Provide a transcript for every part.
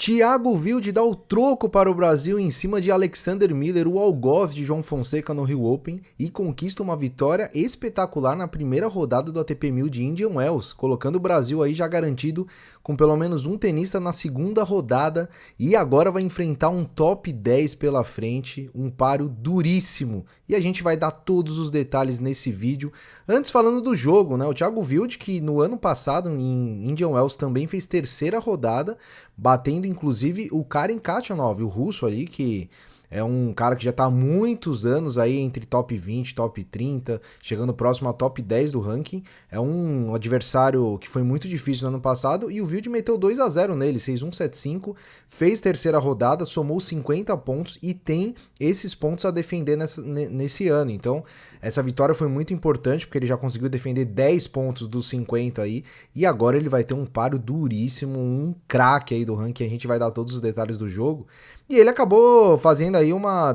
Thiago Wilde dá o troco para o Brasil em cima de Alexander Miller, o algoz de João Fonseca no Rio Open, e conquista uma vitória espetacular na primeira rodada do ATP 1000 de Indian Wells, colocando o Brasil aí já garantido com pelo menos um tenista na segunda rodada, e agora vai enfrentar um top 10 pela frente, um páreo duríssimo, e a gente vai dar todos os detalhes nesse vídeo. Antes, falando do jogo, né, o Thiago Wilde, que no ano passado em Indian Wells também fez terceira rodada, batendo inclusive o Karen Khachanov, o russo ali, que é um cara que já está há muitos anos aí entre top 20, top 30, chegando próximo a top 10 do ranking. É um adversário que foi muito difícil no ano passado, e o Wilde meteu 2-0 nele, 6-1, 7-5, fez terceira rodada, somou 50 pontos e tem esses pontos a defender nesse ano. Então, essa vitória foi muito importante, porque ele já conseguiu defender 10 pontos dos 50 aí, e agora ele vai ter um páreo duríssimo, um craque aí do ranking. A gente vai dar todos os detalhes do jogo. E ele acabou fazendo aí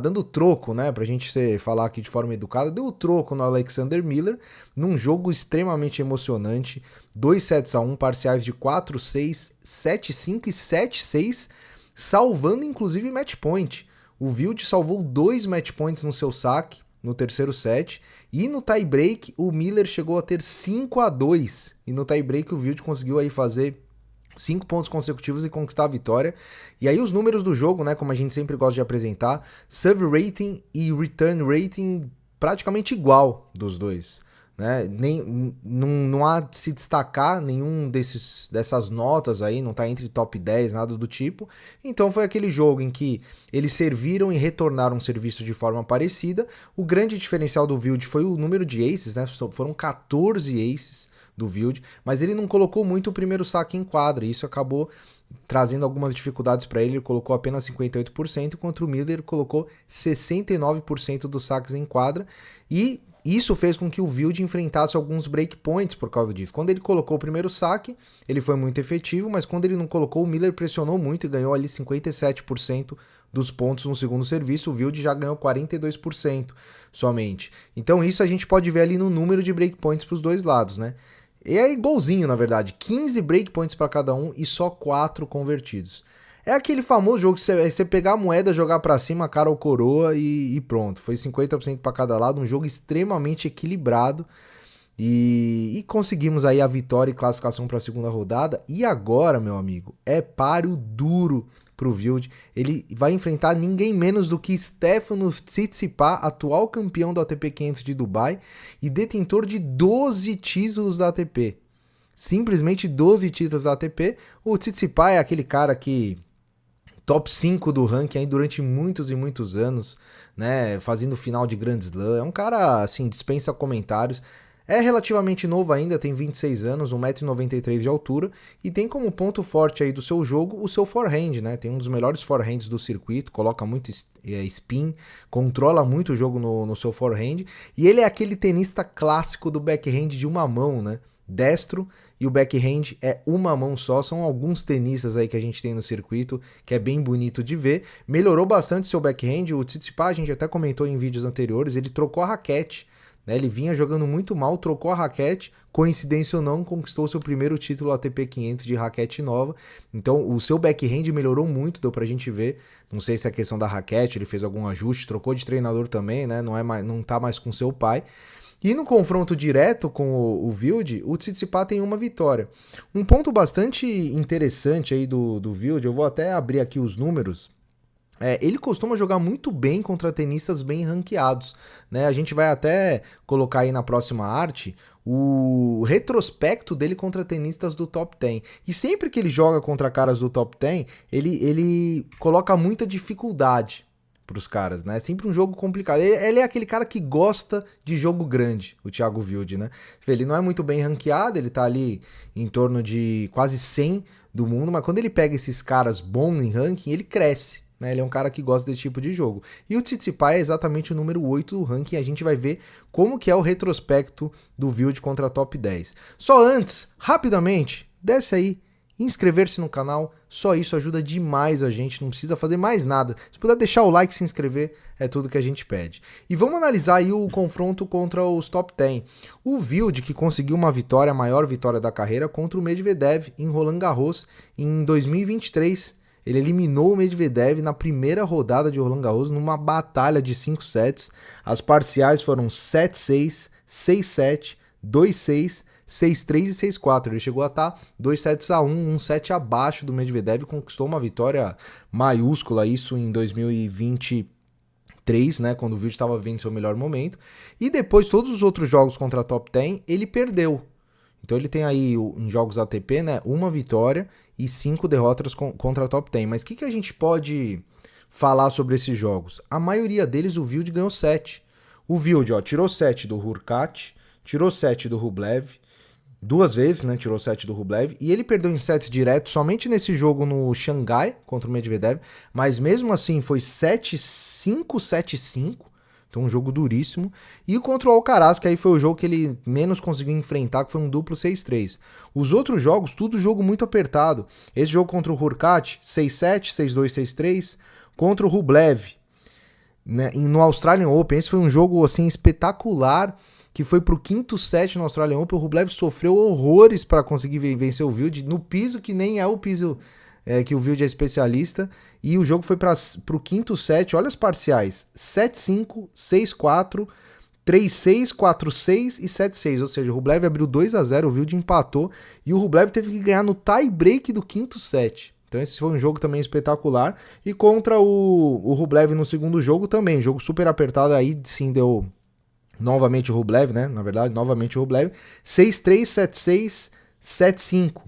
dando troco, né, pra gente falar aqui de forma educada, deu troco no Alexander Miller, num jogo extremamente emocionante, 2-1, parciais de 4-6, 7-5 e 7-6, salvando inclusive match point. O Wilde salvou 2 match points no seu saque, no terceiro set, e no tie break o Miller chegou a ter 5-2, e no tie break o Wilde conseguiu aí fazer 5 pontos consecutivos e conquistar a vitória. E aí os números do jogo, né, como a gente sempre gosta de apresentar, serve rating e return rating praticamente igual dos dois, né? Não há de se destacar nenhum dessas notas aí, não tá entre top 10, nada do tipo. Então foi aquele jogo em que eles serviram e retornaram um serviço de forma parecida. O grande diferencial do Wilde foi o número de aces, né? Foram 14 aces do Wilde, mas ele não colocou muito o primeiro saque em quadra, e isso acabou trazendo algumas dificuldades para ele. Ele colocou apenas 58%, enquanto o Miller colocou 69% dos saques em quadra, e isso fez com que o Wilde enfrentasse alguns breakpoints por causa disso. Quando ele colocou o primeiro saque, ele foi muito efetivo, mas quando ele não colocou, o Miller pressionou muito e ganhou ali 57% dos pontos no segundo serviço. O Wilde já ganhou 42% somente. Então isso a gente pode ver ali no número de breakpoints para os dois lados, né? E é igualzinho, na verdade, 15 breakpoints para cada um e só 4 convertidos. É aquele famoso jogo que você pegar a moeda, jogar para cima, cara ou coroa, e pronto. Foi 50% para cada lado, um jogo extremamente equilibrado. E conseguimos aí a vitória e classificação para a segunda rodada. E agora, meu amigo, é páreo duro pro Wilde. Ele vai enfrentar ninguém menos do que Stefanos Tsitsipas, atual campeão do ATP 500 de Dubai e detentor de 12 títulos da ATP. Simplesmente 12 títulos da ATP. O Tsitsipas é aquele cara que top 5 do ranking aí durante muitos e muitos anos, né, fazendo final de Grand Slam. É um cara, assim, dispensa comentários. É relativamente novo ainda, tem 26 anos, 1,93 m de altura, e tem como ponto forte aí do seu jogo o seu forehand, né? Tem um dos melhores forehands do circuito, coloca muito spin, controla muito o jogo no seu forehand, e ele é aquele tenista clássico do backhand de uma mão, né? Destro, e o backhand é uma mão só. São alguns tenistas aí que a gente tem no circuito, que é bem bonito de ver. Melhorou bastante seu backhand. O Tsitsipas, a gente até comentou em vídeos anteriores, ele trocou a raquete, né? Ele vinha jogando muito mal, trocou a raquete, coincidência ou não, conquistou seu primeiro título ATP 500 de raquete nova. Então o seu backhand melhorou muito, deu pra gente ver. Não sei se é questão da raquete, ele fez algum ajuste, trocou de treinador também, né? Não tá mais com seu pai. E no confronto direto com o Wilde, o Tsitsipas tem uma vitória. Um ponto bastante interessante aí do Wilde, eu vou até abrir aqui os números. Ele costuma jogar muito bem contra tenistas bem ranqueados, né? A gente vai até colocar aí na próxima arte o retrospecto dele contra tenistas do top 10. E sempre que ele joga contra caras do top 10, ele coloca muita dificuldade para os caras, né? É sempre um jogo complicado. Ele é aquele cara que gosta de jogo grande, o Thiago Wilde, né? Ele não é muito bem ranqueado, ele tá ali em torno de quase 100 do mundo, mas quando ele pega esses caras bons em ranking, ele cresce, né? Ele é um cara que gosta desse tipo de jogo. E o Tsitsipas é exatamente o número 8 do ranking, e a gente vai ver como que é o retrospecto do Wilde contra a top 10. Só antes, rapidamente, desce aí, inscrever-se no canal, só isso ajuda demais a gente, não precisa fazer mais nada. Se puder deixar o like e se inscrever, é tudo que a gente pede. E vamos analisar aí o confronto contra os top 10. O Wilde, que conseguiu uma vitória, a maior vitória da carreira, contra o Medvedev em Roland Garros em 2023. ele eliminou o Medvedev na primeira rodada de Roland Garros numa batalha de 5 sets. As parciais foram 7-6, 6-7, 2-6, 6-3 e 6-4. Ele chegou a estar 2-1, um set abaixo do Medvedev, conquistou uma vitória maiúscula, isso em 2023, né, quando o Wild estava vivendo seu melhor momento. E depois, todos os outros jogos contra a Top 10, ele perdeu. Então ele tem aí, em jogos ATP, né, uma vitória e 5 derrotas contra a Top 10. Mas o que a gente pode falar sobre esses jogos? A maioria deles o Wild ganhou 7. O Wild, tirou 7 do Hurkacz, tirou 7 do Rublev, 2 vezes, né, tirou 7 do Rublev, e ele perdeu em sets direto somente nesse jogo no Xangai contra o Medvedev, mas mesmo assim foi 7-5, 7-5, então um jogo duríssimo, e contra o Alcaraz, que aí foi o jogo que ele menos conseguiu enfrentar, que foi um duplo 6-3. Os outros jogos, tudo jogo muito apertado. Esse jogo contra o Hurkacz, 6-7, 6-2, 6-3, contra o Rublev, né, no Australian Open, esse foi um jogo assim espetacular, que foi pro 5º set no Australian Open. O Rublev sofreu horrores para conseguir vencer o Wild, no piso que nem é o piso que o Wild é especialista, e o jogo foi pro 5º set. Olha as parciais, 7-5, 6-4, 3-6, 4-6 e 7-6, ou seja, o Rublev abriu 2-0, o Wild empatou, e o Rublev teve que ganhar no tie break do 5º set. Então esse foi um jogo também espetacular, e contra o Rublev no segundo jogo também, jogo super apertado, aí sim deu novamente o Rublev, né? Na verdade, novamente o Rublev. 6-3, 7-6, 7-5.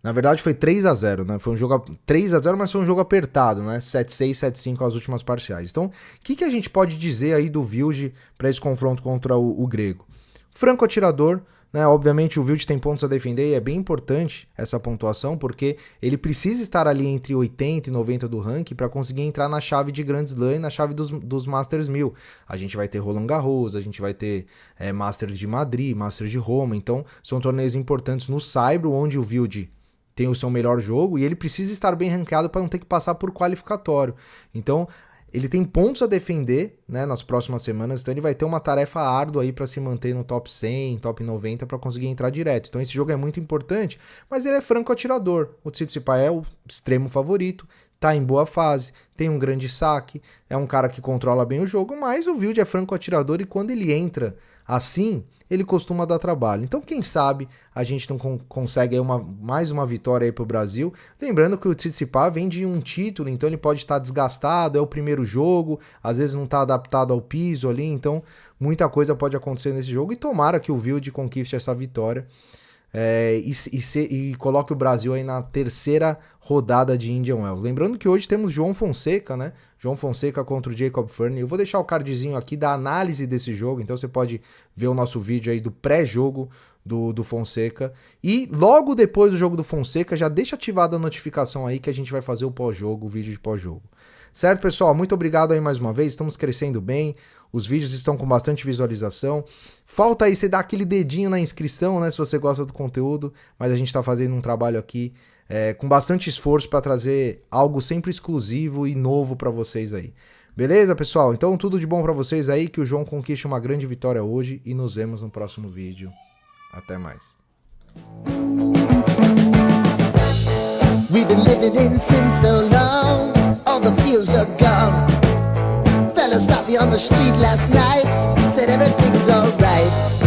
Na verdade, foi 3-0, né? Foi um jogo 3-0, mas foi um jogo apertado, né? 7-6, 7-5 as últimas parciais. Então, o que a gente pode dizer aí do Wild para esse confronto contra o grego? Franco atirador, né? Obviamente o Wild tem pontos a defender e é bem importante essa pontuação, porque ele precisa estar ali entre 80 e 90 do ranking para conseguir entrar na chave de Grand Slam e na chave dos Masters 1000. A gente vai ter Roland Garros, a gente vai ter Masters de Madrid, Masters de Roma, então são torneios importantes no Saibro, onde o Wild tem o seu melhor jogo e ele precisa estar bem ranqueado para não ter que passar por qualificatório. Então ele tem pontos a defender, né, nas próximas semanas, então ele vai ter uma tarefa árdua aí para se manter no top 100, top 90 para conseguir entrar direto. Então esse jogo é muito importante, mas ele é franco atirador. O Tsitsipas é o extremo favorito, tá em boa fase, tem um grande saque, é um cara que controla bem o jogo, mas o Wild é franco atirador e quando ele entra assim, ele costuma dar trabalho. Então, quem sabe a gente não consegue aí mais uma vitória aí pro Brasil. Lembrando que o Tsitsipas vem de um título, então ele pode estar desgastado, é o primeiro jogo, às vezes não está adaptado ao piso ali, então muita coisa pode acontecer nesse jogo e tomara que o Wild conquiste essa vitória e coloque o Brasil aí na terceira rodada de Indian Wells. Lembrando que hoje temos João Fonseca, né? João Fonseca contra o Jacob Furner. Eu vou deixar o cardzinho aqui da análise desse jogo, então você pode ver o nosso vídeo aí do pré-jogo do Fonseca. E logo depois do jogo do Fonseca, já deixa ativada a notificação aí que a gente vai fazer o pós-jogo, o vídeo de pós-jogo. Certo, pessoal? Muito obrigado aí mais uma vez, estamos crescendo bem, os vídeos estão com bastante visualização. Falta aí você dar aquele dedinho na inscrição, né, se você gosta do conteúdo, mas a gente está fazendo um trabalho aqui com bastante esforço para trazer algo sempre exclusivo e novo para vocês aí. Beleza, pessoal? Então tudo de bom para vocês aí, que o João conquiste uma grande vitória hoje e nos vemos no próximo vídeo. Até mais. We've been living in sin so long, all the fields are gone. Fella stopped me on the street last night, said everything's alright.